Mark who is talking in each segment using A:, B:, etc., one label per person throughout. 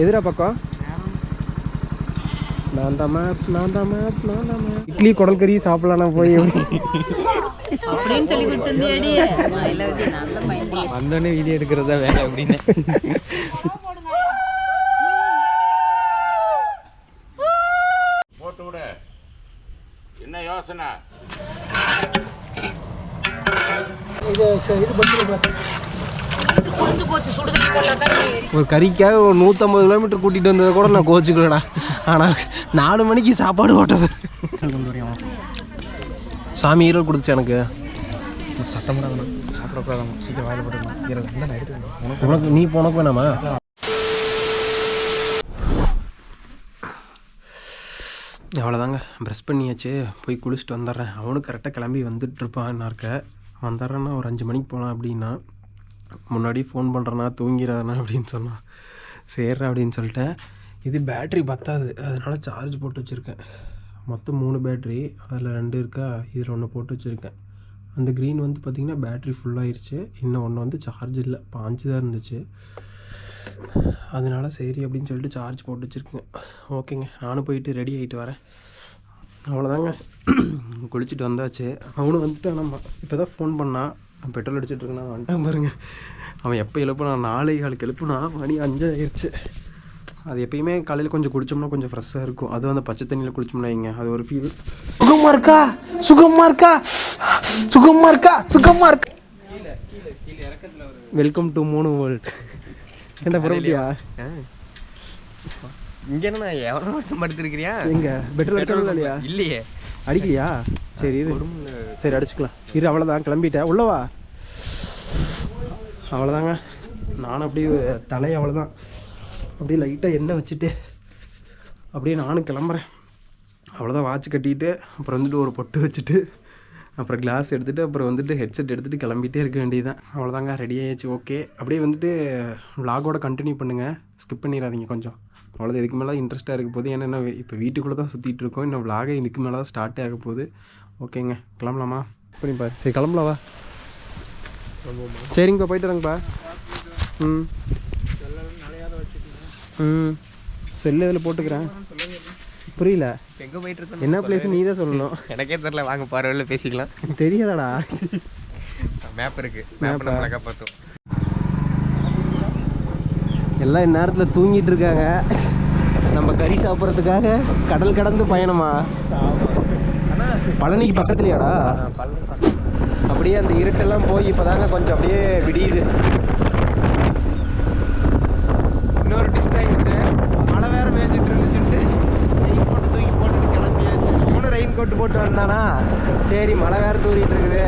A: எதிரா பக்கம் இட்லி குடல் கறி சாப்பிடலாம் போய்
B: அப்படின்னு சொல்லி கொடுத்தேடி
C: வந்தோடனே வீடியோ எடுக்கிறதா வேலை அப்படின்னு
D: போட்டு விட என்ன யோசனை
A: ஒரு கறிக்காக ஒரு 150 கிலோமீட்டர் கூட்டிகிட்டு வந்ததை கூட நான் கோச்சிக்கலடா. ஆனால் 4 மணிக்கு சாப்பாடு ஓட்ட சாமி ஈரல் கொடுத்துச்சு எனக்கு.
C: சத்தம் கூட சாப்பிடக்கூடாது சீக்கிரம் வாயில் போட்டு
A: உனக்கு நீ போனக்கு வேணாமா? அவ்வளோதாங்க, ப்ரெஷ் பண்ணியாச்சு, போய் குளிச்சுட்டு வந்துடுறேன். அவனும் கரெக்டாக கிளம்பி வந்துட்டுருப்பான். இருக்க வந்துடுறேன்னா ஒரு 5 மணிக்கு போகலாம் அப்படின்னா, முன்னாடி ஃபோன் பண்ணுறேன்னா தூங்கிறானா அப்படின்னு சொன்னான். சேர்றேன் அப்படின்னு சொல்லிட்டேன். இது பேட்ரி பத்தாது, அதனால் சார்ஜ் போட்டு வச்சுருக்கேன். மொத்தம் 3 பேட்ரி, அதில் 2 இருக்கா, இதில் 1 போட்டு வச்சுருக்கேன். அந்த க்ரீன் வந்து பார்த்திங்கன்னா பேட்ரி ஃபுல்லாகிருச்சு, இன்னும் 1 வந்து சார்ஜ் இல்லை, 5 தான் இருந்துச்சு. அதனால் சரி அப்படின்னு சொல்லிட்டு சார்ஜ் போட்டு வச்சுருக்கேன். ஓகேங்க, நானும் போயிட்டு ரெடி ஆகிட்டு வரேன். அவ்வளோதாங்க, குளிச்சுட்டு வந்தாச்சு. அவனும் வந்துட்டான். நம்ம இப்போ தான் ஃபோன் பண்ணான், பெட்ரோல் அடிச்சுட்ருக்கேன். நான் வந்துட்டான் பாருங்கள். அவன் எப்போ எழுப்புனா 4:15 எழுப்புனா, மணி 5 ஆயிடுச்சு. அது எப்பயுமே காலையில் கொஞ்சம் குடித்தோம்னா கொஞ்சம் ஃப்ரெஷ்ஷாக இருக்கும். அதுவும் அந்த பச்சை தண்ணியில் குளிச்சோம்னா வைங்க, அது ஒரு ஃபீல். சுகமாக இருக்கா சுகமாக இருக்கா சுகமாக இருக்கா சுகமாக இருக்கா. வெல்கம் டு மூணு வேர்ல்ட். என்ன பரவாயில்லையா?
C: இங்கே என்ன எவ்வளோ வருஷம் படுத்துருக்கிறியா?
A: எங்க பெட்ரோல் அடிச்சா இல்லையா?
C: இல்லையே,
A: அடிக்கலையா? சரி சரி அடிச்சுக்கலாம். இரு, அவ்வளோதான், கிளம்பிட்டேன். உள்ளவா? அவ்வளோதாங்க, நானும் அப்படியே தலையை அவ்வளோதான் அப்படியே லைட்டாக எண்ணெய் வச்சுட்டு அப்படியே நானும் கிளம்புறேன். அவ்வளோதான், வாட்ச் கட்டிட்டு அப்புறம் வந்துட்டு ஒரு பொட்டு வச்சுட்டு அப்புறம் கிளாஸ் எடுத்துகிட்டு அப்புறம் வந்துட்டு ஹெட்செட் எடுத்துகிட்டு கிளம்பிட்டே இருக்க வேண்டியதுதான். அவ்வளோதாங்க, ரெடி ஆகிடுச்சு. ஓகே, அப்படியே வந்துட்டு விலாகோட கண்டினியூ பண்ணுங்கள், ஸ்கிப் பண்ணிடாதீங்க கொஞ்சம். அவ்வளோதான், இதுக்கு மேலே இன்ட்ரெஸ்ட்டாக இருக்க போகுது. ஏன்னா இப்போ வீட்டுக்குள்ளே தான் சுற்றிட்டு இருக்கோம். இன்னும் விலாகை இதுக்கு மேலே தான் ஸ்டார்ட் ஆக போகுது. ஓகேங்க, கிளம்பலாமா? பண்ணிப்பா, சரி கிளம்பலாவா? சரிங்கப்பா, போயிட்டு வரேங்கப்பா. செல்லு இதில் போட்டுக்கிறேன். புரியல,
C: எங்கே போயிட்டு இருக்கோம்?
A: என்ன பிளேஸ் நீ தான் சொல்லணும்.
C: எனக்கே தெரில, வாங்க பார்வையில் பேசிக்கலாம்.
A: தெரியாதாடா?
C: மேப் இருக்குது, மேப் நம்மளை காப்பாற்றும்.
A: எல்லாம் இந்நேரத்தில் தூங்கிட்டு இருக்காங்க. நம்ம கறி சாப்பிட்றதுக்காக கடல் கடந்து பயணமா? பழனிக்கு பக்கத்துலையாடா? அப்படியே அந்த இருட்டெல்லாம் போய் இப்போதாங்க கொஞ்சம் அப்படியே விடியுது. இன்னொரு டிஸ்ட் ஆகிடுச்சு, மழை வேறு மேய்ஞ்சிட்டு இருந்துச்சுட்டு ரெயின் கோட்டு தூக்கி போட்டுட்டு கிளம்பியாச்சு. இவனும் ரெயின் கோட்டு போட்டு வந்தானா, சரி மழை வேறு தூரிட்டு இருக்குது,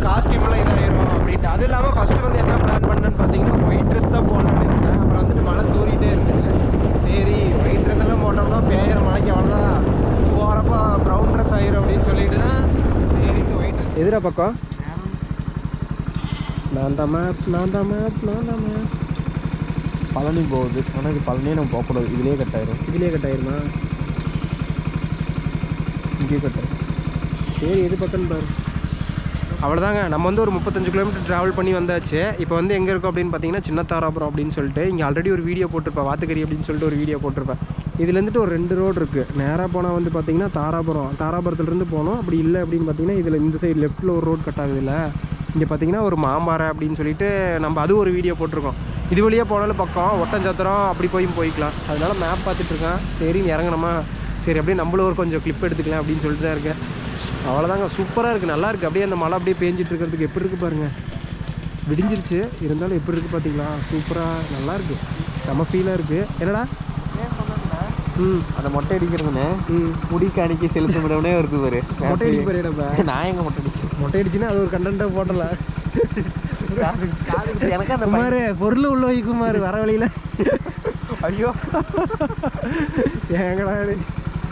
A: காஸ்டியூமெல்லாம் இதாகிடும் அப்படின்ட்டு. அதுவும் இல்லாமல் ஃபஸ்ட்டு வந்து என்ன பிளான் பண்ணேன்னு பார்த்தீங்கன்னா ஒயிட் ட்ரெஸ் தான் போடணும்னு நினச்சிட்டேன். அப்புறம் வந்துட்டு மழை தூரிட்டே இருந்துச்சு. சரி ஒயிட் ட்ரெஸ் எல்லாம் போட்டோம்னா பெய்கிற மழைக்கு அவ்வளோதான், போகிறப்போ ப்ரௌன் ட்ரெஸ் ஆயிரும் அப்படின்னு சொல்லிட்டுனா சரிட்டு ஒயிட் ட்ரெஸ். எதிரா பக்கம் நான் தான் பழனி போகுது. ஆனால் இது பழனியே நம்ம போகக்கூடாது, இதுலேயே கட் ஆயிரும். இதுலேயே கட் ஆயிருமா? இங்கேயே கட் ஆயிரும். சரி எது பக்கம்னு பாரு. அவ்வளோதாங்க, நம்ம வந்து ஒரு 35 கிலோமீட்டர் ட்ராவல் பண்ணி வந்தாச்சு. இப்போ வந்து எங்கே இருக்கோம் அப்படின்னு பார்த்தீங்கன்னா சின்ன தாராபுரம் அப்படின்னு சொல்லிட்டு, இங்கே ஆல்ரெடி ஒரு வீடியோ போட்டிருப்பேன், வாத்துக்கறி அப்படின்னு சொல்லிட்டு ஒரு வீடியோ போட்டிருப்பேன். இதுலேருந்துட்டு ஒரு 2 ரோடு இருக்குது. நேராக போனால் வந்து பார்த்தீங்கன்னா தாராபுரத்துலேருந்து போகணும். அப்படி இல்லை அப்படின்னு பார்த்தீங்கன்னா இதில் இந்த சைடு லெஃப்ட்டில் ஒரு ரோடு கட் ஆகுது. இல்லை இங்கே பார்த்தீங்கன்னா ஒரு மாம்பாறை அப்படின்னு சொல்லிட்டு நம்ம அது ஒரு வீடியோ போட்டிருக்கோம். இது வழியாக போனாலும் பக்கம் ஒட்டஞ்சத்திரம் அப்படி போய்க்கலாம். அதனால் மேப் பார்த்துட்ருக்கேன். சரி இறங்கணுமா, சரி அப்படியே நம்மளும் ஒரு கொஞ்சம் கிளிப் எடுத்துக்கலாம் அப்படின்னு சொல்லிட்டு தான் இருக்கேன். அவ்வளோதாங்க, சூப்பராக இருக்குது, நல்லா இருக்குது. அப்படியே அந்த மழை அப்படியே பேஞ்சிட்டு இருக்கிறதுக்கு எப்படி இருக்குது பாருங்கள். விடிஞ்சிருச்சு, இருந்தாலும் எப்படி இருக்குது பார்த்தீங்களா? சூப்பராக நல்லாயிருக்கு, செம்ம ஃபீலாக இருக்குது. என்னடா
C: அந்த மொட்டை அடிக்கிறதுன்னு முடி காணிக்கை செலுத்த விடவுனே இருக்குது பாரு.
A: மொட்டை அடிக்க போயிடப்ப
C: நான் எங்கே மொட்டை
A: அடிச்சுன்னா அது ஒரு கண்டென்ட்டாக போட்டல.
C: எனக்கு அந்த
A: குமார் பொருள் உள்ள வை குமார், வர வழியில்.
C: ஐயோ
A: ஏங்கடா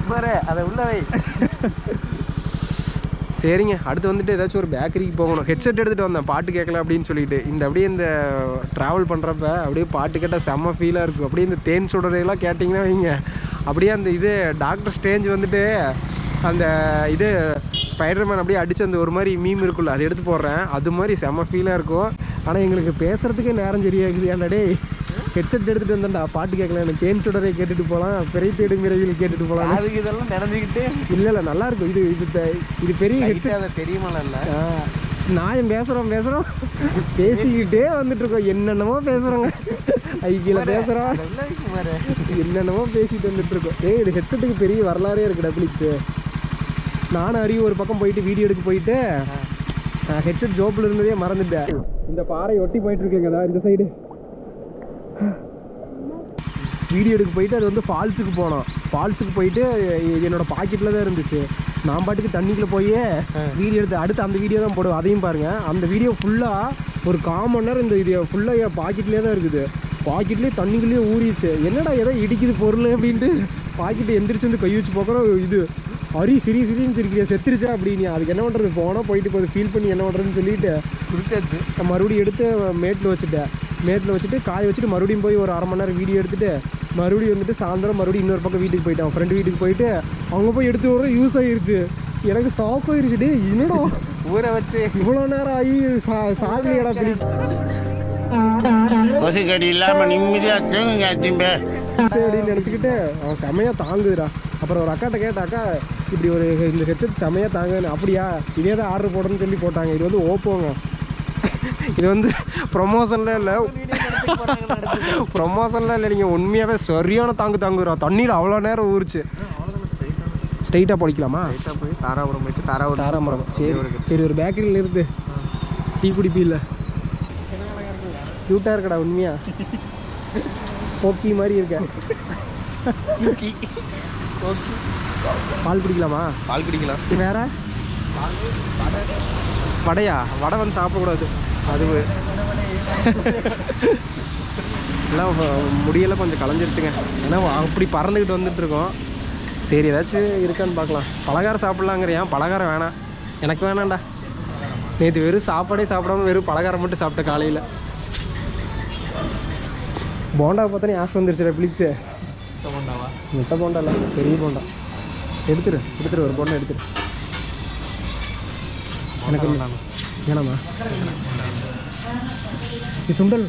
C: குமார் அதை உள்ள வை.
A: சரிங்க, அடுத்து வந்துட்டு ஏதாச்சும் ஒரு பேக்கரிக்கு போகணும். ஹெட்செட் எடுத்துகிட்டு வந்தேன் பாட்டு கேட்கலாம் அப்படின்னு சொல்லிட்டு. அப்படியே இந்த ட்ராவல் பண்ணுறப்ப அப்படியே பாட்டு கேட்டால் செம்ம ஃபீலாக இருக்கும். அப்படியே இந்த தேன் சுடுறதெல்லாம் கேட்டிங்கன்னா வைங்க, அப்படியே அந்த இது டாக்டர் ஸ்ட்ரேஞ்ச் வந்துட்டு அந்த இது ஸ்பைடர்மேன் அப்படியே அடித்து அந்த ஒரு மாதிரி மீம் இருக்குல்ல, அதை எடுத்து போடுறேன். அது மாதிரி செம்ம ஃபீலாக இருக்கும். ஆனால் எங்களுக்கு பேசுகிறதுக்கே நேரம் சரியாகுது. ஏன்டா டே ஹெட்செட் எடுத்துகிட்டு வந்தேன்டா பாட்டு கேட்கலாம் தேன் சுடரை கேட்டுட்டு போகலாம் பிறை தேடும் விரைவில் கேட்டுட்டு போகலாம்.
C: அதுக்கு இதெல்லாம் நினைஞ்சுக்கிட்டு
A: இல்லை நல்லா இருக்கும். இது பெரிய ஹெட்செட்.
C: அதை தெரியுமால இல்லை
A: நான் பேசுகிறோம் பேசிக்கிட்டே வந்துட்டு இருக்கோம். என்னென்னமோ பேசுகிறோங்க. ஐக்கியில் பேசுகிறோம், என்னென்னமோ பேசிட்டு வந்துட்டு இருக்கோம். இது ஹெட்செட்டுக்கு பெரிய வரலாறே இருக்குடா பிளிக்ஸு. நானும் அறிவு ஒரு பக்கம் போயிட்டு வீடியோ எடுக்க போயிட்டு ஹெட்செட் ஜோப்பில் இருந்ததே மறந்துட்டேன். இந்த பாறை ஒட்டி போயிட்டு இருக்கேங்கடா இந்த சைடு. வீடியோ எடுக்க போயிட்டு அது வந்து ஃபால்ஸுக்கு போனோம். ஃபால்ஸுக்கு போயிட்டு என்னோடய பாக்கெட்டில் தான் இருந்துச்சு. நான் பாட்டுக்கு தண்ணிக்குள்ளே போய் வீடியோ எடுத்து அடுத்து அந்த வீடியோ தான் போடுவோம். அதையும் பாருங்கள். அந்த வீடியோ ஃபுல்லாக ஒரு 1/4 மணி நேரம் இந்த இது ஃபுல்லாக என் பாக்கெட்லேயே தான் இருக்குது. பாக்கெட்லேயே தண்ணிக்குள்ளேயே ஊறிச்சு. என்னடா ஏதோ இடிக்குது பொருள் அப்படின்ட்டு பாக்கெட்டு எந்திரிச்சு வந்து கை வச்சு பார்க்குறோம். இது சிரின்னு சிரிக்கிறியா செத்துருச்சா அப்படின்னு. அதுக்கு என்ன பண்ணுறது, போனால் போயிட்டு போய் ஃபீல் பண்ணி என்ன பண்ணுறதுன்னு சொல்லிட்டு குடிச்சாச்சு. மறுபடியும் எடுத்து மேட்டில் வச்சுட்டு காய வச்சுட்டு மறுபடியும் போய் ஒரு 1/2 மணி நேரம் வீடியோ எடுத்துகிட்டு மறுபடியும் வந்துட்டு சாயந்தரம் மறுபடியும் இன்னொரு பக்கம் வீட்டுக்கு போயிட்டேன். ஃப்ரெண்டு வீட்டுக்கு போயிட்டு அவங்க போய் எடுத்து வர யூஸ் ஆகிருச்சு. எனக்கு சாக்காயிருச்சு. டே என்னடா
C: ஊரை வச்சு
A: இவ்வளோ நேரம் ஆகி சாகலையடா பிடி.
D: கொசுக்கடி இல்லாமல் நிம்மதியாக தூங்குங்க திரும்ப
A: அப்படின்னு நினச்சிக்கிட்டு அவன் செம்மையாக தாங்குதுடா. அப்புறம் ஒரு அக்காட்ட கேட்ட, அக்கா இப்படி இந்த ஹெட்செட் செம்மையாக தாங்குன்னு. அப்படியா, இதே தான் ஆர்டர் போடணும்னு சொல்லி போட்டாங்க. இது வந்து ஓப்போங்க. இது வந்து ப்ரொமோஷன்லாம் இல்லை, நீங்கள் உண்மையாகவே சரியான தாங்குறா. தண்ணியில் அவ்வளோ நேரம் ஊறிச்சு. ஸ்ட்ரைட்டாக படிக்கலாமா?
C: ஸ்ட்ரைட்டாக போய் தாராபுரம் போயிட்டு தாராபுரம்.
A: சரி ஒரு பேக்கரியில் இருந்து டீ குடிப்பில்ல. க்யூட்டாக இருக்கடா உண்மையா. போக்கி மாதிரி இருக்க. பால் குடிக்கலாமா?
C: பால் குடிக்கலாம்.
A: வேற வடையா? வடை வந்து சாப்பிடக்கூடாது. அது எல்லாம் முடியெல்லாம் கொஞ்சம் களைஞ்சிருச்சுங்க. ஏன்னா அப்படி பறந்துக்கிட்டு வந்துட்டு இருக்கோம். சரி ஏதாச்சும் இருக்கான்னு பார்க்கலாம். பலகாரம் சாப்பிட்லாங்கிறியா? பலகாரம் வேணாம், எனக்கு வேணாம்டா. நேற்று வெறும் சாப்பாடே சாப்பிடாம வெறும் பலகாரம் மட்டும் சாப்பிட்டேன் காலையில். போண்டா பார்த்தா ஆசை வந்துருச்சு பிளிப்ஸு. முட்டை போண்டா இல்லை, பெரிய போண்டா. எடுத்துரு ஒரு போண்டா எடுத்துரு. எனக்கு வேணாமா? இது சுண்டல்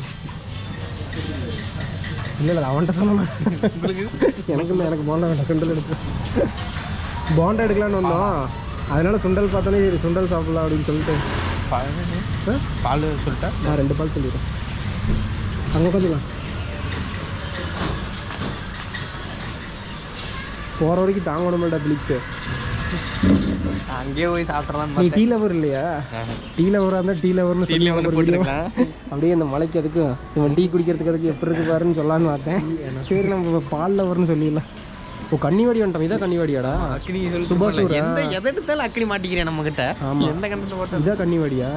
A: இல்லை அவன்கிட்ட சொன்னா. எனக்கு போண்டா வேண்டாம், சுண்டல் எடுத்து. போண்டா எடுக்கலான்னு வந்தோம், அதனால சுண்டல் பார்த்தோன்னே சரி சுண்டல் சாப்பிட்லாம் அப்படின்னு சொல்லிட்டு
C: பால் சொல்லிட்டேன்.
A: நான் 2 பால் சொல்லிடுறேன். அங்கே உட்காந்துக்கலாம். போகிற வரைக்கும் தாங்கணும்டா பிளிக்ஸு.
C: அங்கேயே போய் சாப்பிட்றலாம்.
A: நீ டீ லவர் இல்லையா? டீ லவராக இருந்தால் டீ லவர்னு சொல்லி போட்டுருக்கலாம். அப்படியே அந்த மலைக்கு அதுக்கும் இவன் டீ குடிக்கிறதுக்கு அதுக்கு எப்படி இருக்கு பாருன்னு சொல்லலான்னு பார்த்தேன். சரி நம்ம பால் லவர்னு சொல்லிடலாம். ஓ கன்னிவாடி வந்துட்டோம். இதான் கன்னிவாடியாடா?
C: அக்னி
A: சுபாஷ்
C: எதை எடுத்தாலும் அக்னி மாட்டிக்கிறேன் நம்ம கிட்ட.
A: ஆமாம்,
C: எந்த கண்டத்தில் போட்டோம்.
A: இதான் கன்னிவாடியா?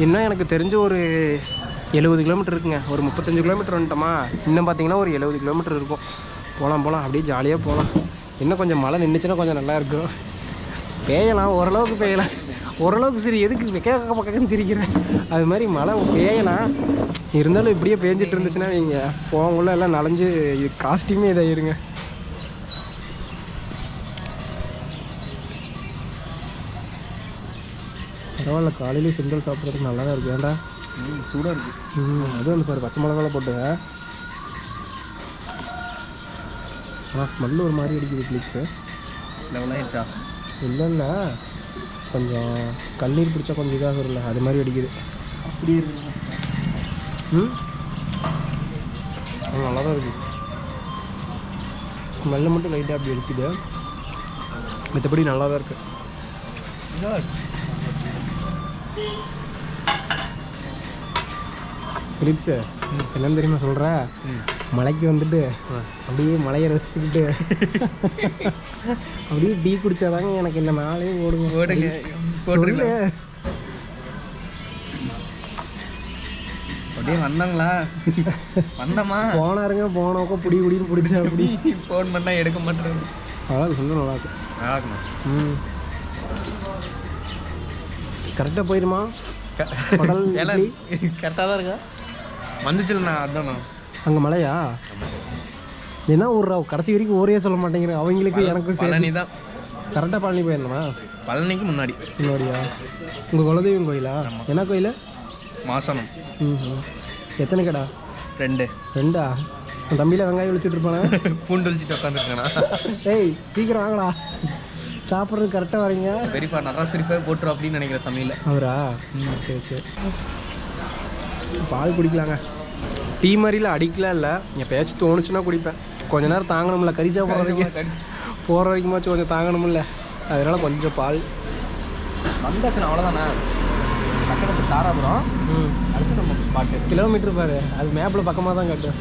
A: இன்னும் எனக்கு தெரிஞ்ச ஒரு 70 கிலோமீட்டர் இருக்குங்க. ஒரு 35 கிலோமீட்டர் வந்துட்டோமா. இன்னும் பார்த்தீங்கன்னா ஒரு 70 கிலோமீட்டர் இருக்கும். போகலாம் அப்படியே ஜாலியாக போகலாம். இன்னும் கொஞ்சம் மழை நின்றுச்சுன்னா கொஞ்சம் நல்லா இருக்கும். பெய்யலாம், ஓரளவுக்கு பெய்யலாம். ஓரளவுக்கு சரி, எதுக்கு வெக்க பக்கம்னு சிரிக்கிறேன். அது மாதிரி மழை பெய்யலாம். இருந்தாலும் இப்படியே பேஞ்சிட்டு இருந்துச்சுன்னா நீங்கள் போகக்குள்ள எல்லாம் நனைஞ்சு காஸ்டியூமே இதாகிருங்க. பரவாயில்ல, காலையிலேயே சுண்டல் சாப்பிட்றதுக்கு நல்லா தான் இருக்குது. ஏன்டா
C: சூடாக இருக்குது.
A: அதுவும் வந்து சார் பச்சை மிளகாலாம் போட்டுங்க. ஆனால் ஸ்மெல்லு ஒரு மாதிரி அடிக்குது கிளிப்ஸு.
C: லெவலாகிடுச்சா?
A: இல்லைன்னா கொஞ்சம் கண்ணீர் பிடிச்சா கொஞ்சம் இதாக இல்லை, அது மாதிரி அடிக்குது.
C: அப்படி இருக்குது.
A: நல்லா தான் இருக்குது. ஸ்மெல்லு மட்டும் லைட்டாக அப்படி அடிக்குது, மற்றபடி நல்லா தான் இருக்குது. பிலிப்ஸு என்னன்னு தெரியுமா சொல்கிறேன்? மலைக்கு வந்துட்டு அப்படியே மலையை ரசிச்சுக்கிட்டு அப்படியே டீ குடித்தாதாங்க எனக்கு இந்த நாளே ஓடுங்க.
C: அப்படியே வந்தாங்களா? வந்தோமா?
A: போனாருங்க, போனோக்கோ குடின்னு பிடிச்சா அப்படி
C: ஃபோன் பண்ணால் எடுக்க மாட்டேன்.
A: அதான் சொன்னால் நல்லாயிருக்கு.
C: நல்லா இருக்குண்ணா.
A: கரெக்டாக போயிடுமா?
C: கரெக்டாக தான் இருக்கா? வந்துச்சுல்லண்ணா, அதுதாண்ணா.
A: அங்கே மலையா? என்ன ஊர்ரா கடைசி வரைக்கும் ஊரே சொல்ல மாட்டேங்கிறேன். அவங்களுக்கு எனக்கும்
C: பழனி தான்.
A: கரெக்டாக பழனி போயிருந்தோமா?
C: பழனிக்கு முன்னாடியா?
A: உங்கள் குலதெய்வம் கோயிலா? என்ன கோயில்?
C: மாசனம்.
A: எத்தனை கடா?
C: 2.
A: 2ஆ? உன் தம்பியில் வெங்காயம் ஒழிச்சிட்டு இருப்பானே,
C: பூண்டு ஒழிச்சிட்டு உட்காந்துருக்கானா?
A: ஏய் சீக்கிரம் வாங்கடா, சாப்பிட்றது கரெக்டாக வரீங்க.
C: பெரியப்பா நல்லா சிரிப்பாக போட்டுரும் அப்படின்னு நினைக்கிறேன் சமையல்.
A: அவரா? சரி சரி. பால் குடிக்கலாங்க. டீ மாதிரிலாம் அடிக்கலாம் இல்லை, எப்போயாச்சும் தோணுச்சுன்னா குடிப்பேன். கொஞ்ச நேரம் தாங்கணும்ல, கறி சாப்பிட்ற வரைக்கும் போகிற வரைக்குமாச்சும் கொஞ்சம் தாங்கணும்ல, அதனால் கொஞ்சம் பால்.
C: வந்தாச்சு அவ்வளோதானே. பக்கத்துக்கு தாராபுரம். அடுத்து நம்ம பாட்டு
A: கிலோமீட்டர் பாரு, அது மேப்பில் பக்கமாக தான் காட்டு.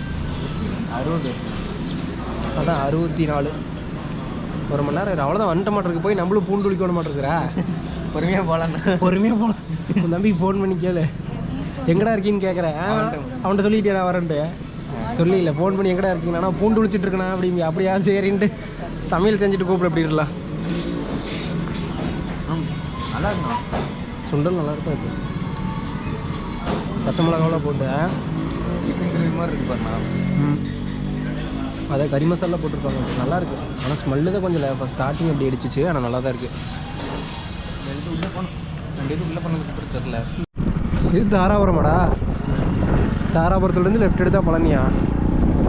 C: 60.
A: அதான் 64. 1 மணி நேரம் அவ்வளோதான். வந்துட்ட மாட்டிருக்கு, போய் நம்மளும் பூண்டு குளிக்க மாட்டிருக்கிறா.
C: பொறுமையாக போகலாம்.
A: பொறுமையாக போகலாம். உன் தம்பிக்கு ஃபோன் பண்ணி கேளு, எங்கடா இருக்கீன்னு கேட்குறேன். அவன்கிட்ட சொல்லிட்டே நான் வரேன்ட்டு. சொல்லியில்லை, ஃபோன் பண்ணி எங்கடா இருக்கீங்க, ஆனால் பூண்டு குளிச்சுட்டு இருக்கேண்ணா அப்படிங்க. அப்படியா சரின்ட்டு சமையல் செஞ்சுட்டு கூப்பிட எப்படி இருக்கலாம்.
C: நல்லா இருக்கும்.
A: சுண்டல் நல்லாயிருக்கும். அது பச்சை மிளகாவெலாம் போட்டு
C: மாதிரி இருக்கு பாருண்ணா.
A: அதை கறி மசாலா போட்டிருப்பாங்க, நல்லாயிருக்கு. ஆனால் ஸ்மெல்லு தான் கொஞ்சம் இப்போ ஸ்டார்டிங் அப்படி அடிச்சிச்சு, ஆனால் நல்லா தான் இருக்குது.
C: உள்ளே போனோம், 2 உள்ளே போனது தெரில.
A: இது தாராபுரமாடா? தாராபுரத்துலேருந்து லெஃப்ட் எடுத்தால் பழனியா?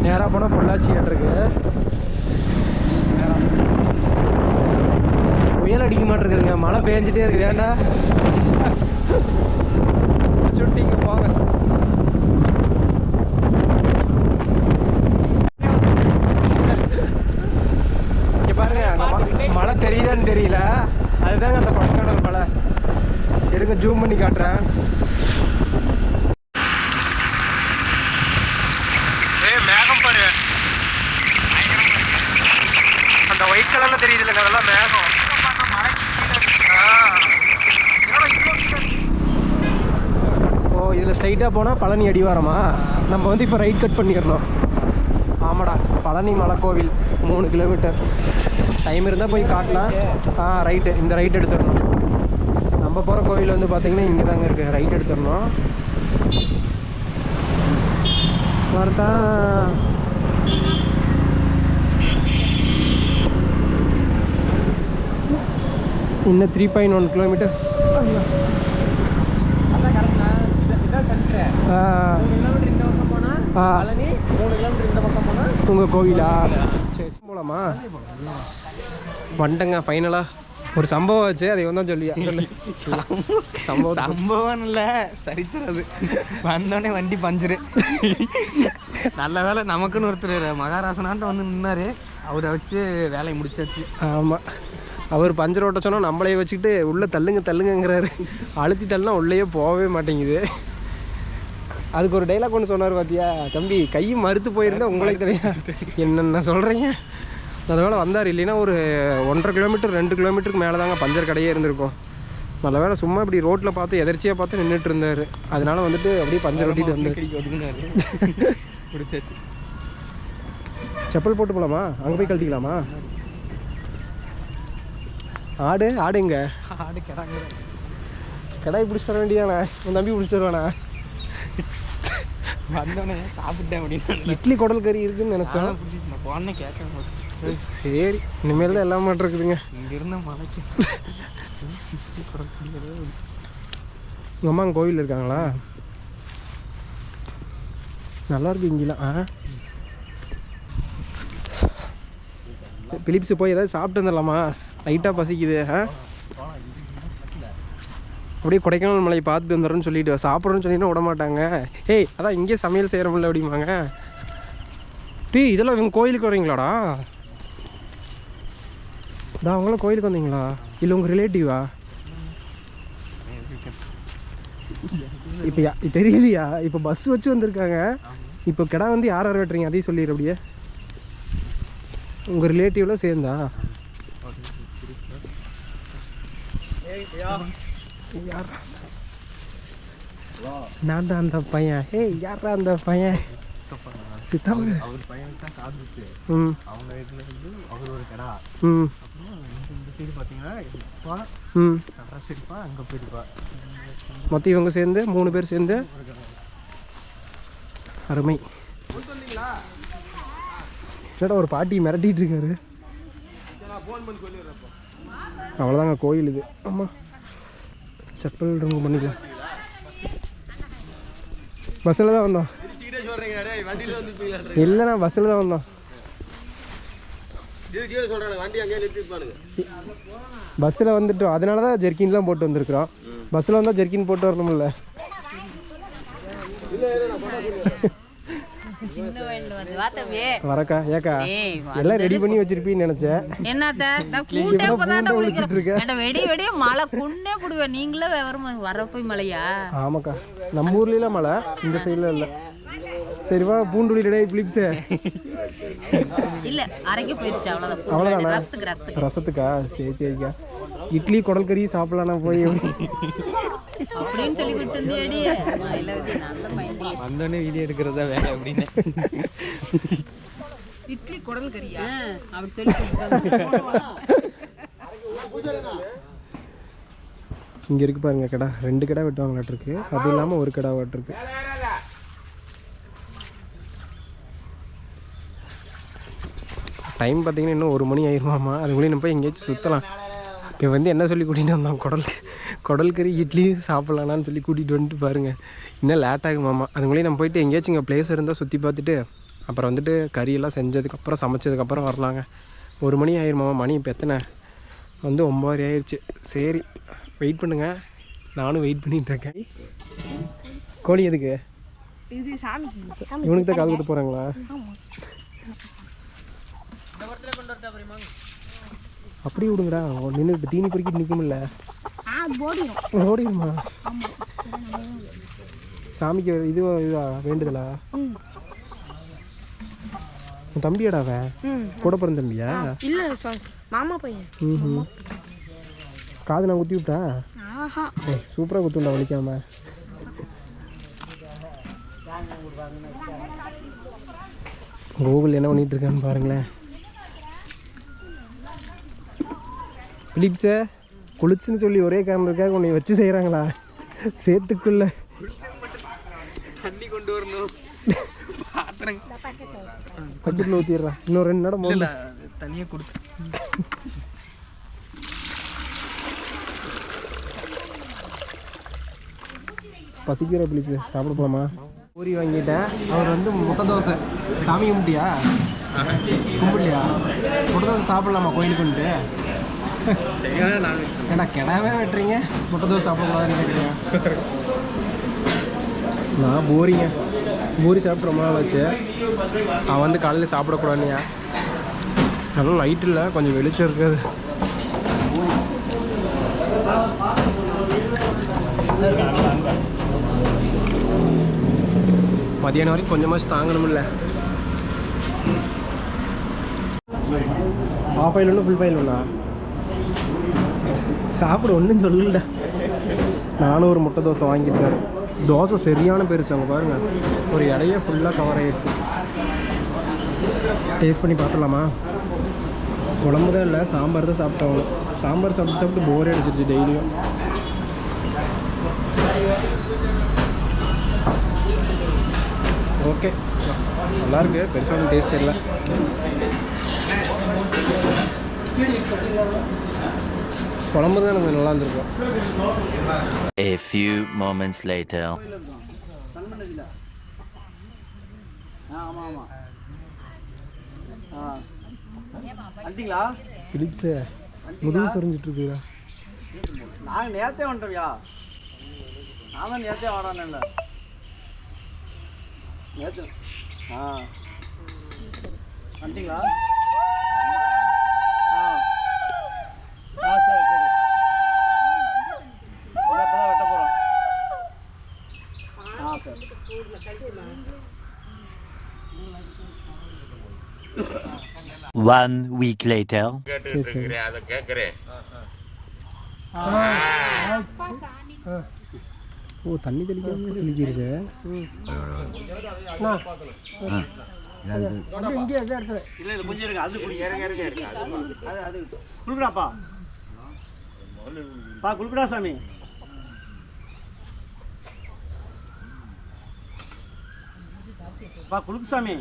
A: நேராக போனால் பொள்ளாச்சி ஏட்டிருக்கு. புயல் அடிக்க மாட்டேருக்குதுங்க, மழை பெஞ்சிட்டே இருக்குது. ஏன்டா சுட்டிங்க போங்க. இங்கே பாருங்க, மழை தெரியுதான்னு தெரியல, அதுதாங்க அந்த கொடைக்கானல் மலை. இருங்க ஜூம் பண்ணி காட்டுறேன். மேகம் பாரு, அந்த ஒயிட் கலர்ல தெரியுது இல்லைங்க, அதெல்லாம் மேகம். ஓ, இதில் ஸ்ட்ரைட்டாக போனால் பழனி அடிவாரமா? நம்ம வந்து இப்போ ரைட் கட் பண்ணிடணும். ஆமாடா, பழனி மலை கோவில் 3 கிலோமீட்டர். டைம் இருந்தால் போய் காட்டலாம். ரைட்டு, இந்த ரைட் எடுத்துடணும். நம்ம போகிற கோவில் வந்து பார்த்தீங்கன்னா இங்கே தாங்க இருக்குது. ரைட் எடுத்துடணும். வரட்டா? இன்னும் 3.1 கிலோமீட்டர்ஸ். உங்கள் கோவிலா? சரி போகலாமா? வந்துட்டங்க ஃபைனலாக. ஒரு சம்பவம் ஆச்சு, அதை தான் சொல்லியா சொல்லு.
C: சம்பவம் இல்லை, சரித்திரது. வந்தோடனே வண்டி பஞ்சரு. நல்ல வேலை நமக்குன்னு ஒருத்தர் மகாராசனான்ட்டு வந்து நின்னாரு, அவரை வச்சு வேலையை முடிச்சாச்சு.
A: ஆமாம், அவர் பஞ்சர் ஓட்ட சொன்னால் நம்மளையே வச்சுக்கிட்டு உள்ளே தள்ளுங்கிறாரு. அழுத்தி தள்ளுனா உள்ளேயே போகவே மாட்டேங்குது. அதுக்கு ஒரு டைலாக் ஒன்று சொன்னார் பார்த்தியா, தம்பி கை மறுத்து போயிருந்தா உங்களுக்கு தெரியாது என்னென்ன சொல்கிறீங்க. அதனால் வந்தார், இல்லைன்னா ஒரு 1.5 கிலோமீட்டர் 2 கிலோமீட்டருக்கு மேலே தாங்க பஞ்சர் கடையே இருந்திருக்கும். நல்ல வேலை சும்மா இப்படி ரோட்டில் பார்த்து எதர்ச்சியாக பார்த்து நின்றுட்டு இருந்தார். அதனால வந்துட்டு அப்படியே பஞ்சர் ஓட்டிட்டு வந்து
C: பிடிச்சாச்சு.
A: செப்பல் போட்டு போகலாமா? அங்கே போய் கழட்டிக்கலாமா? ஆடுங்க
C: ஆடு கிடாங்க.
A: கடாய் பிடிச்சிட்டு வர வேண்டியதானே, உன் தம்பி பிடிச்சிட்டு வருவானா?
C: வந்தோடனே சாப்பிட்டேன் அப்படின்னு.
A: இட்லி குடல் கறி இருக்குன்னு நினச்சோம்.
C: நான் போனே கேட்க.
A: சரி, இனிமேல் தான் எல்லாம் மாட்டம் இருக்குதுங்க.
C: இங்கே இருந்த மலைக்கு
A: உங்கள் அம்மா அங்கே கோவில் இருக்காங்களா? நல்லாயிருக்கு இங்கெல்லாம். பிலிப்ஸு போய் ஏதாவது சாப்பிட்டு வந்துடலாமா? லைட்டாக பசிக்குது. அப்படியே கொடைக்கானல் மலையை பார்த்துட்டு வந்துடுறோன்னு சொல்லிட்டு சாப்பிட்றோன்னு சொல்லிட்டு விட மாட்டாங்க. ஏய் அதான் இங்கே சமையல் செய்கிறோம்ல அப்படிம்பாங்க. இதெல்லாம் இவங்க கோயிலுக்கு வரீங்களாடா? இதா அவங்களாம் கோயிலுக்கு வந்தீங்களா? இல்லை உங்கள் ரிலேட்டிவா? இப்போ தெரியலையா? இப்போ பஸ் வச்சு வந்திருக்காங்க. இப்போ கிடா வந்து யார் வெட்டுறீங்க அதையும் சொல்லிடு. அப்படியே உங்கள் ரிலேட்டிவ்லாம் சேர்ந்தா? நான் தான் அந்த பையன். யாரா அந்த பையன்? சித்தப்பா.
C: அவர் பையனுக்கு தான் காது இருக்கு. அவங்க வீட்டில் இருந்து அவர் ஒரு கடா. இந்த சைடு பார்த்தீங்கன்னா இப்பா சரிப்பா அங்கே போயிருப்பா.
A: மொத்தம் இவங்க சேர்ந்து 3 பேர் சேர்ந்து. அருமை. என்னடா ஒரு பாட்டி மிரட்டிகிட்டு இருக்காரு. அவ்வளோதாங்க கோயில் இது. ஆமாம், செப்பல் ரிமூவ் பண்ணிக்கலாம். பஸ்ஸில் தான் வந்தோம். இல்லைண்ணா பஸ்ஸில் தான் வந்தோம். பஸ்ஸில் வந்துட்டோம், அதனால தான் ஜெர்கின்லாம் போட்டு வந்திருக்கிறோம். பஸ்ஸில் வந்தால் ஜெர்கின் போட்டு வரணும்ல. வரக்கா ஏக்கா எல்லாம் ரெடி பண்ணி வச்சிருப்பீன்னு நினைச்சேன்.
B: வெடிய மழை கொண்டே போடுவேன். நீங்களே வர போய் மழையா?
A: ஆமாக்கா, நம்ம ஊர்ல மழை, இந்த சைடில் இல்லை. சரிவா பூண்டுளிடே பிலிப்ஸு
B: இல்ல அரைக்க போயிருச்சு.
A: அவ்வளோதானா? ரசத்துக்கா? சரி சரிக்கா. இட்லி குடல் கறி சாப்பிடலாம் போய்
B: அப்படின்னு சொல்லி கொடுத்து
C: வந்தோடனே வீடியோ எடுக்கிறதா வேலை அப்படின்னு.
B: இட்லி குடல் கறியா அப்படி சொல்லி
A: இங்கே இருக்கு பாருங்க கடை. 2 கடை வெட்டுவாங்களாட்டிருக்கு, அது இல்லாமல் ஒரு கடை வாட்டிருக்கு. டைம் பார்த்தீங்கன்னா இன்னும் 1 மணி ஆயிருமாம்மா. அதுக்குள்ளே நம்ம போய் எங்கேயாச்சும் சுற்றலாம். இப்போ வந்து என்ன சொல்லி கூட்டிகிட்டு வந்தோம், குடல் கறி இட்லி சாப்பிட்லான்னு சொல்லி கூட்டிகிட்டு வந்துட்டு பாருங்கள் இன்னும் லேட் ஆகுமாம்மா. அதுக்குள்ளே நம்ம போயிட்டு எங்கேயாச்சும் இங்கே பிளேஸ் இருந்தால் சுற்றி பார்த்துட்டு அப்புறம் வந்துட்டு கறியெல்லாம் செஞ்சதுக்கப்புறம் சமைச்சதுக்கப்புறம் வரலாங்க. 1 மணி ஆயிருமாம்மா. மணி இப்போ எத்தனை வந்து 9 ஆயிடுச்சு. சரி வெயிட் பண்ணுங்கள், நானும் வெயிட் பண்ணிகிட்டு இருக்கேன். கோழி எதுக்கு?
E: இது சாமி.
A: இவனுக்கு தான் காது கொடுத்து போகிறாங்களா? அப்படி விடுங்கடா, நின்று தீனி பொறுக்கிட்டு நிற்கும்ல. ஓடிடுமா? சாமிக்கு இதுவா வேண்டுதலா? உன் தம்பியாடா அவன்? கூட பிறந்த தம்பியா?
E: இல்ல மாமா பையன்.
A: காது நான் குத்தி விட்டா? சூப்பராக குத்துண்டா வலிக்காம. கோகுல் என்ன பண்ணிட்டு இருக்கான்னு பாருங்களேன். பிலிப்ஸை குளிச்சுன்னு சொல்லி ஒரே காரணத்துக்காக உன்னை வச்சு செய்கிறாங்களா? சேத்துக்குள்ள
C: தண்ணி கொண்டு வரணும்,
A: பக்கெட்டில் ஊற்றிடுறான். இன்னும் 2 நேரம் போகல
C: தண்ணியை கொடுத்து.
A: பசிக்கிற பிலிப்ஸு சாப்பிட போகலாமா? பூரி வாங்கிட்டேன். அவர் வந்து முட்டை தோசை. சாமி கும்பிட்டியா? கும்பிடலையா? முட்டை தோசை சாப்பிட்லாமா கோயிலுக்குன்ட்டு? ஏன்னா கிடாவே வெட்டுறீங்க, முட்டை தோசை சாப்பிடக்கூடாதுன்னு நினைக்கிறீங்க. நான் பூரி சாப்பிட்டு ரொம்ப நாள் ஆச்சு. அவன் வந்து காலையில் சாப்பிடக்கூடாதுனியா. நல்லா லைட் இல்லை, கொஞ்சம் வெளிச்சம் இருக்காது. மதியானம் வரைக்கும் கொஞ்சமாச்சு தாங்கணுமில்ல. ஹாஃப் ஆயில் ஒன்று ஃபுல் ஆயில் ஒன்றா? சாப்பிட ஒன்றும் சொல்லல. நானும் ஒரு முட்டை தோசை வாங்கிட்டேன். தோசை சரியான பெருசு. அங்கே பாருங்கள், ஒரு இடையே ஃபுல்லாக கவர் ஆகிடுச்சு. டேஸ்ட் பண்ணி பார்த்துடலாமா? குழம்பு தான் இல்லை, சாம்பார் தான் சாப்பிட்டோம். சாம்பார் சாப்பிட்டு போரே அடிச்சிருச்சு டெய்லியும். ஓகே, நல்லாயிருக்கு. பெருசாக டேஸ்ட் இல்லை. குழம்பு தான் எனக்கு நல்லா இருந்திருக்கும்.
F: A few moments later.
A: Philips முதுகு சொரிஞ்சிட்டு இருக்குதா?
G: நாங்கள் நேரத்தே வந்துட்டோம்யா. நான் தான் நேரத்தே வாடானேன்ல. நேற்று வந்துட்டீங்களா? சரி சரி. இப்போ தான் வெட்ட போகிறோம். சரி.
F: One week later.
D: அதை கேட்குறேன்.
A: ஓ, தண்ணி தெளிக்காம தெளிக்கிறது.
G: இல்லை இல்லை கொஞ்சம் இருக்கு. அது இறங்க அது அது குளுக்குறாப்பா. குளுக்குடா சாமி. குளுக்கு சாமி.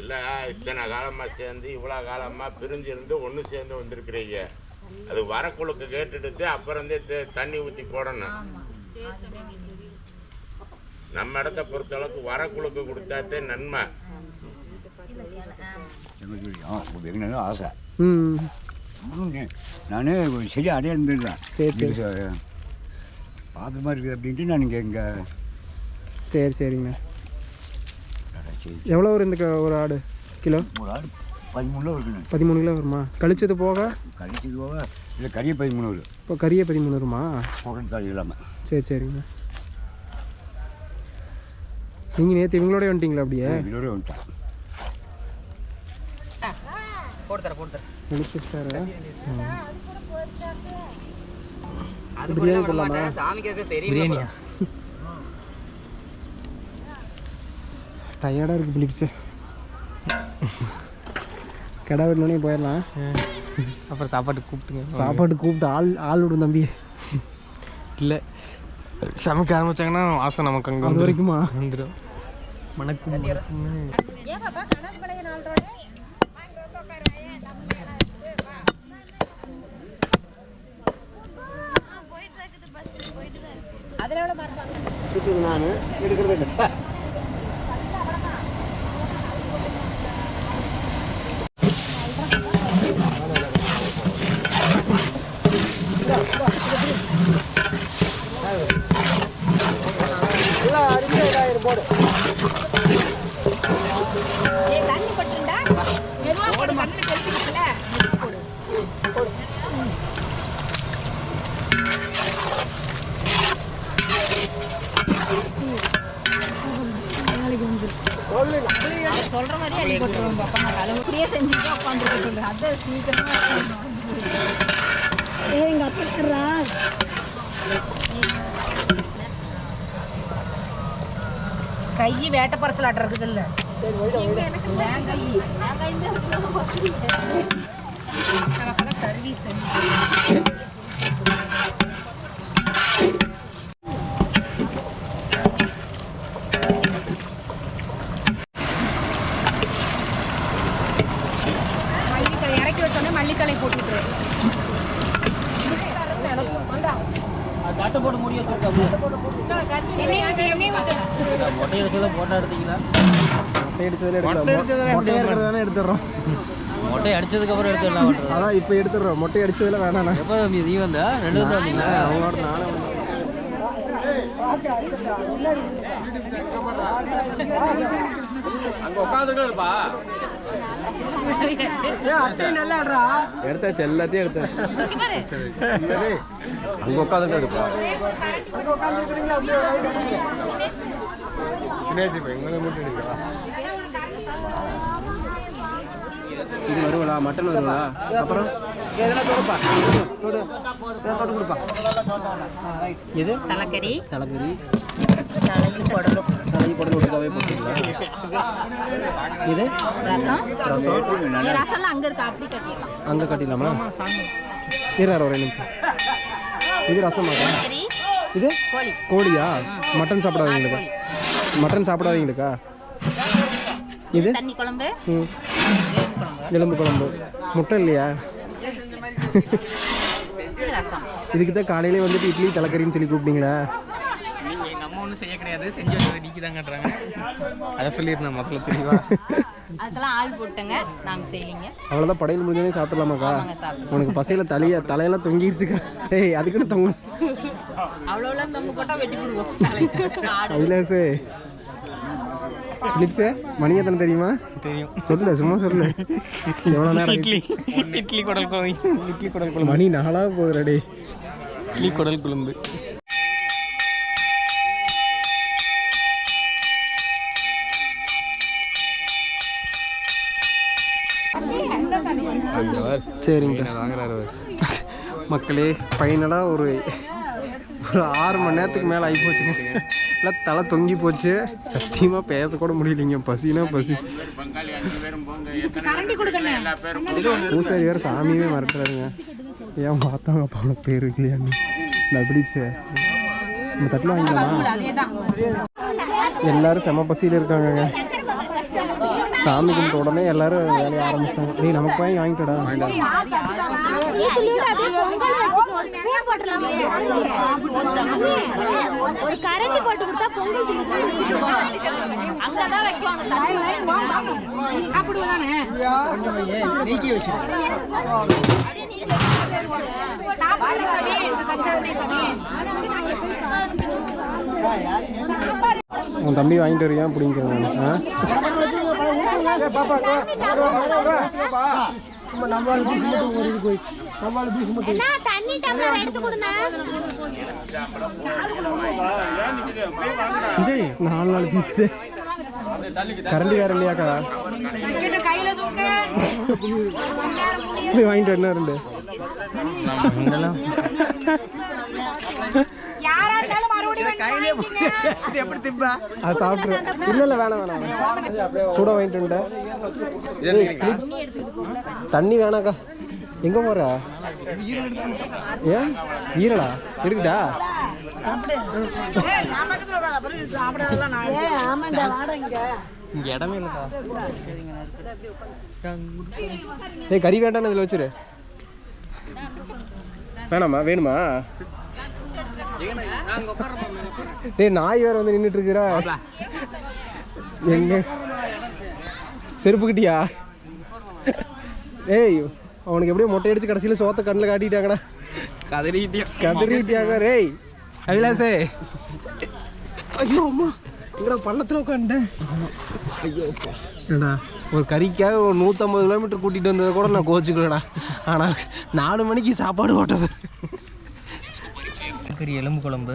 D: இல்லை, இத்தனை காலமாக சேர்ந்து இவ்வளோ காலமாக பிரிஞ்சு இருந்து ஒன்று சேர்ந்து வந்திருக்கிறீங்க. அது வரக்குழுக்கு கேட்டுட்டு அப்புறம் தண்ணி ஊற்றி போடணும். நம்ம இடத்த பொறுத்தளவுக்கு வரக்குழுக்கு கொடுத்தாத்தே நன்மை.
G: எனக்கு ஆசை.
A: ம்
G: நான் சரி அடையாளம் தான்.
A: சரி
G: பார்த்த மாதிரி இருக்குது அப்படின்ட்டு நான் இங்கே
A: சரிங்க. எவ்வளோ வரும் இந்த ஒரு ஆடு கிலோ?
G: ஒரு ஆடு 13 கிலோ இருக்குண்ணே.
A: 13 கிலோ வருமா? கழிச்சது போக?
G: கழிச்சது போக இல்லை, கறியை 13 வரும்.
A: இப்போ கறியே 13 வருமா?
G: முகத்தாள் இல்லாமல்.
A: சரிங்க. நீங்கள் நேற்று இவங்களோட வந்துட்டீங்களா? அப்படியே
G: இதோட வந்துட்டேன்.
A: முடிச்சுட்டாரு.
C: பிரியாணி போடலாமா? பிரியாணியா?
A: டயர்டாக இருக்குது பிலிப்ஸு. கடை விடனே போயிடலாம்.
C: அப்புறம் சாப்பாட்டுக்கு கூப்பிட்டுங்க.
A: சாப்பாடு கூப்பிட்டு ஆள் விடும் தம்பி.
C: இல்லை, சமைக்க ஆரம்பிச்சாங்கன்னா வாசம் நமக்கு அங்கே
A: அது வரைக்குமா
C: வந்துடும். மணக்கும்
G: நான் எடுக்கிறது இல்லை.
B: சொல்ற மாதிரி அள்ளி போட்டுருவோம். பாப்பா நான் கழுவுக்குடியே செஞ்சுட்டு உட்காந்துருக்க சொல்றேன். அதை சீக்கிரமா
E: எங்க அப்பா
B: கை வேட்டை பரசல் ஆட்டுறது இல்லை. சர்வீஸ் இறக்கி வச்சோடனே மல்லித்தலை போட்டுட்டு
C: போட்டு முடிய மொட்டை எடுத்ததை போட்டோ எடுத்தீங்களா?
A: எடுத்துடுறோம்.
C: மொட்டை அடிச்சதுக்கு அப்புறம் எடுத்துடலாம்.
A: அதான் இப்போ எடுத்துடுறோம். மொட்டை அடிச்சதில் வேணாண்ணா.
C: எப்போ நீ வந்தா? 2 வந்து வந்தீங்களா?
A: அவங்களோட நானும்
C: அங்கே உட்காந்துருப்பா.
A: எடுத்தாச்சு, எல்லாத்தையும் எடுத்தாச்சு.
C: அங்கே உட்காந்துட்டு இருப்பா.
A: இது வருவலா? மட்டன் வருவலா? அப்புறம் இது
B: தலைக்கறி
A: தலைக்கறி
B: தலையும் குடலும்
A: விட்டுக்காவே போட்டுங்களா? இது
B: ரசம்.
A: ரசம்
B: ரசம்லாம் அங்கே இருக்கு, அப்படி கட்டிடலாம்.
A: அங்கே கட்டிடலாமா? இருறாரு ஒரு நிமிஷம். இது ரசமாக்கா?
B: சரி.
A: இது
B: கோழி.
A: கோழியா? மட்டன் சாப்பிடாதீங்களுக்கா? மட்டன் சாப்பிடாதீங்களுக்கா? இது
B: தண்ணி குழம்பு,
A: எலும்பு குழம்பு. முட்டை இல்லையா?
B: ரசம்.
A: இதுக்கு தான் காலையிலே வந்துட்டு இட்லி தலைக்கறின்னு சொல்லி கூப்பிட்டீங்களா?
C: நீங்கள் எங்கள் அம்மா ஒன்றும் செய்ய கிடையாது, செஞ்சு வச்சதை நீக்கி தான் கட்டுறாங்க. அதை சொல்லியிருந்தேன் முதல்ல தெளிவா.
B: அதுக்கெல்லாம் ஆள் போட்டுங்க, நாங்கள் செய்வீங்க.
A: அவ்வளோதான், படையல் முடிஞ்சோடனே சாப்பிடலாமாக்கா? உனக்கு பசையில் தலையெல்லாம் தொங்கிருச்சுக்கா. ஏய் அதுக்குன்னு தொங்க.
B: அவ்வளோலாம் தொங்க போட்டால் வெட்டி போடுவோம்.
A: ஐலாசு பிலிப்ஸு மணி எத்தனை தெரியுமா?
C: தெரியும்.
A: சொல்லு, சும்மா சொல்லு. எவ்வளோ நேரம்?
C: இட்லி குடல் குழம்பு.
A: இட்லி குடல் குழம்பு. மணி 4 போகுதுடே.
C: இட்லி குடல் குழம்பு.
A: சரிங்க
C: வாங்குறாரு
A: மக்களே. ஃபைனலாக ஒரு 6 மணி நேரத்துக்கு மேலே ஆகி போச்சுங்க. இல்லை தலை தொங்கி போச்சு. சத்தியமாக பேசக்கூட முடியலைங்க. பசினா பசி.
D: பங்காளி 5 பேரும் போங்க. எத்தனை எல்லா பேரும்
A: பூசாரி வேறு சாமியே மறந்துறாருங்க. ஏன் பார்த்தாங்க அப்பா அவ்வளோ பேர் இல்லையான்னு. நான் எப்படி சார் நம்ம தட்டில் வாங்கிக்கலாமா? எல்லோரும் செம பசியில் இருக்காங்கங்க. சாமி கும்பிட்ட உடனே எல்லோரும் வேலையை ஆரம்பிச்சிட்டாங்க. நீ நமக்கு வாங்கிட்டடா.
H: ஒரு கரண்டி போட்டு கொடுத்தா பொங்கல்
B: அங்கதான் வைக்கணும்
H: சாப்பிடுவதானே
C: நீக்கி வச்சு
A: உன் தம்பி வாங்கிட்டு வரியா பிடிங்கிறேன்
H: தண்ணி டம்ளர் எடுத்து கொடுங்க.
A: 4 பீஸ் கரண்டி வேற இல்லையாக்கா? வாங்கிட்டு என்ன 2 அது சாப்பிட்ரு. இல்லை வேணாம் சூடாக வாங்கிட்டு வந்துட்டேன். தண்ணி வேணாக்கா. எங்கே போகிற? ஏன் ஈரலா இருக்குதா?
C: இங்கே இடமே இல்லைக்கா.
A: ஏய் கறி வேண்டான்னு இதில் வச்சிரு. வேணாமா? வேணுமா? டேய் நாய் வேற வந்து நின்றுட்டு இருக்கிறா. எங்க செருப்புக்கிட்டியா? ஏய் அவனுக்கு எப்படியோ மொட்டை அடிச்சு கடைசியில் சோத்த கண்ணில் காட்டிட்டாங்கடா. கதறிட்டியாங்க. ரேய் அவிலாசே. ஐயோ அம்மா எங்கடா பள்ளத்தில் உட்காந்துட்டேன். ஐயோ ஏடா ஒரு கறிக்காக ஒரு 150 கிலோமீட்டர் கூட்டிகிட்டு வந்ததை கூட நான் கோச்சிக்கலடா. ஆனால் 4 மணிக்கு சாப்பாடு ஓட்டது.
C: கறி எலும்பு குழம்பு,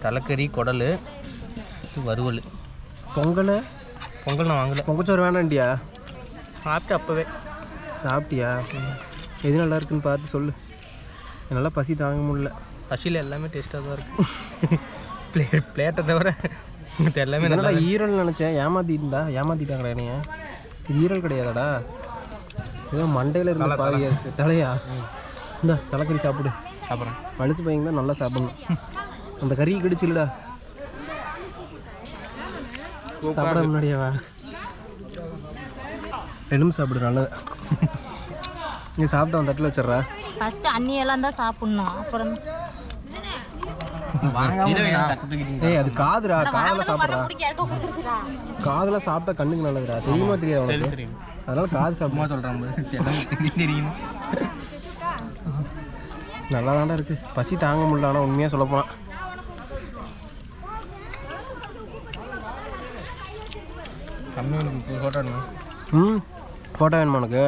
C: தலைக்கறி, குடல், வறுவல்.
A: பொங்கல்
C: நான் வாங்கலை.
A: பொங்கச்சோறு வேணாண்டியா?
C: சாப்பிட்டு அப்போவே.
A: சாப்பிட்டியா? எது நல்லா இருக்குன்னு பார்த்து சொல்லு. என்னால் பசி தாங்க முடியல.
C: பசியில் எல்லாமே டேஸ்ட்டாக தான் இருக்குது. பிளேட்டை தவிர எல்லாமே
A: நல்லா. ஈரல் நினச்சேன், ஏமாற்றிட்டாங்கடா என்னைய. இது ஈரல் கிடையாதாடா, ஏதோ மண்டையில் இருந்த பாதியாக இருக்குது. தலையா? இந்த தலைக்கறி சாப்பிடு.
C: சாப்பிட்றேன்.
A: மனுஷு பையங்க தான் நல்லா சாப்பிடணும். அந்த கறியை கிடிச்சில்லடா சாப்பிட முன்னாடியாவா? எலும்பு சாப்பிடு நல்லது. நீ சாப்பிட்டு அந்த தட்டில் வச்சிட்றா.
H: ஃபர்ஸ்ட் அண்ணியெல்லாம் தான் சாப்பிடணும். அப்புறம்
A: ஏய் அது காதுடா, காதெல்லாம் சாப்பிட்றா. காதெல்லாம் சாப்பிட்டா கண்ணுக்கு நல்லதுடா. தெரியுமா தெரியாது உனக்கு? அதனால காது சாப்பிடுமா சொல்கிறான்.
C: தெரியும்.
A: நல்லா தாண்டா இருக்குது. பசி தாங்க முடியல. ஆனால் உண்மையாக சொல்லப்போனால்
C: கம்மியாக ஃபோட்டோ வேணுமா?
A: ஃபோட்டோ வேணுமா உனக்கு?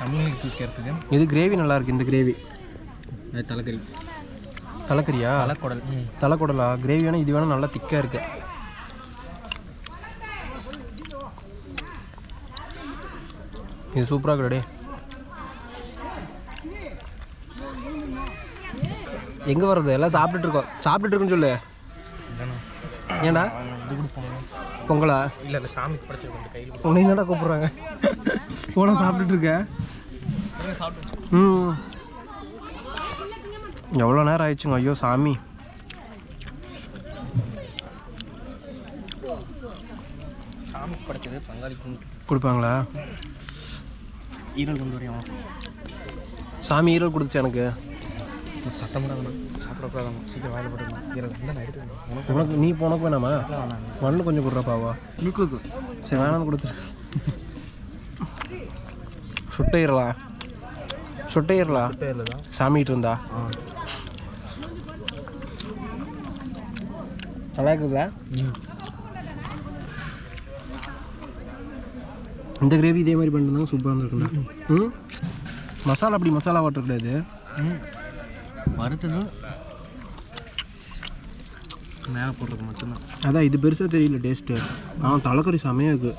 C: கம்மியாக தூக்கிறதுக்கு
A: இது கிரேவி நல்லாயிருக்கு. இந்த கிரேவி
C: தலைக்கறி.
A: தலைக்கறியா?
C: தலைக்குடல்.
A: தலைக்குடலா? கிரேவி வேணும். இது வேணும். நல்லா திக்காக இருக்கு. இது சூப்பராக இருக்குடே. எங்கே வர்றது? எல்லாம் சாப்பிட்டுட்டு இருக்குன்னு சொல்லு. ஏண்டா பொங்கலா?
C: இல்லை சாமி படைச்சிருக்கோம் கையில்.
A: உன்னையும் தானே கூப்பிட்றாங்க. போனால் சாப்பிட்டுட்டு இருக்க. எவ்வளோ நேரம் ஆயிடுச்சுங்க. ஐயோ சாமி.
C: சாமி படைச்சது பங்காளி
A: கொடுப்பாங்களா?
C: ஈரல் கொண்டு வரையும்.
A: சாமி ஈரல் கொடுத்துச்சு எனக்கு.
C: சத்தம் கூட வேணும். சாப்பிடக்கூடாது. சீக்கிரம் வாயில் போட்டுருந்தோம். ஈரல் தான் நான் எடுத்துக்கணும்.
A: உனக்கு நீ உனக்கு வேணாமா? மண்ணு கொஞ்சம் கொடுறாப்பாவா?
C: இழுக்குது.
A: சரி வேணான்னு கொடுத்துரு. சுட்டையிரலா? சுட்டையிரலா?
C: பேரில் தான்
A: சாமிகிட்டு இருந்தா நல்லா இருக்குதா? இந்த கிரேவி இதே மாதிரி பண்ணிருந்தாங்க சூப்பராக இருந்திருக்குண்ணா. மசாலா அப்படி மசாலா வாட்டர் கிடையாது.
C: வறுத்தது மேலே போட்டிருக்கு மட்டும்தான்.
A: அதான் இது பெருசாக தெரியல டேஸ்ட்டு. ஆனால் தலைக்கறி செமையாக இருக்குது.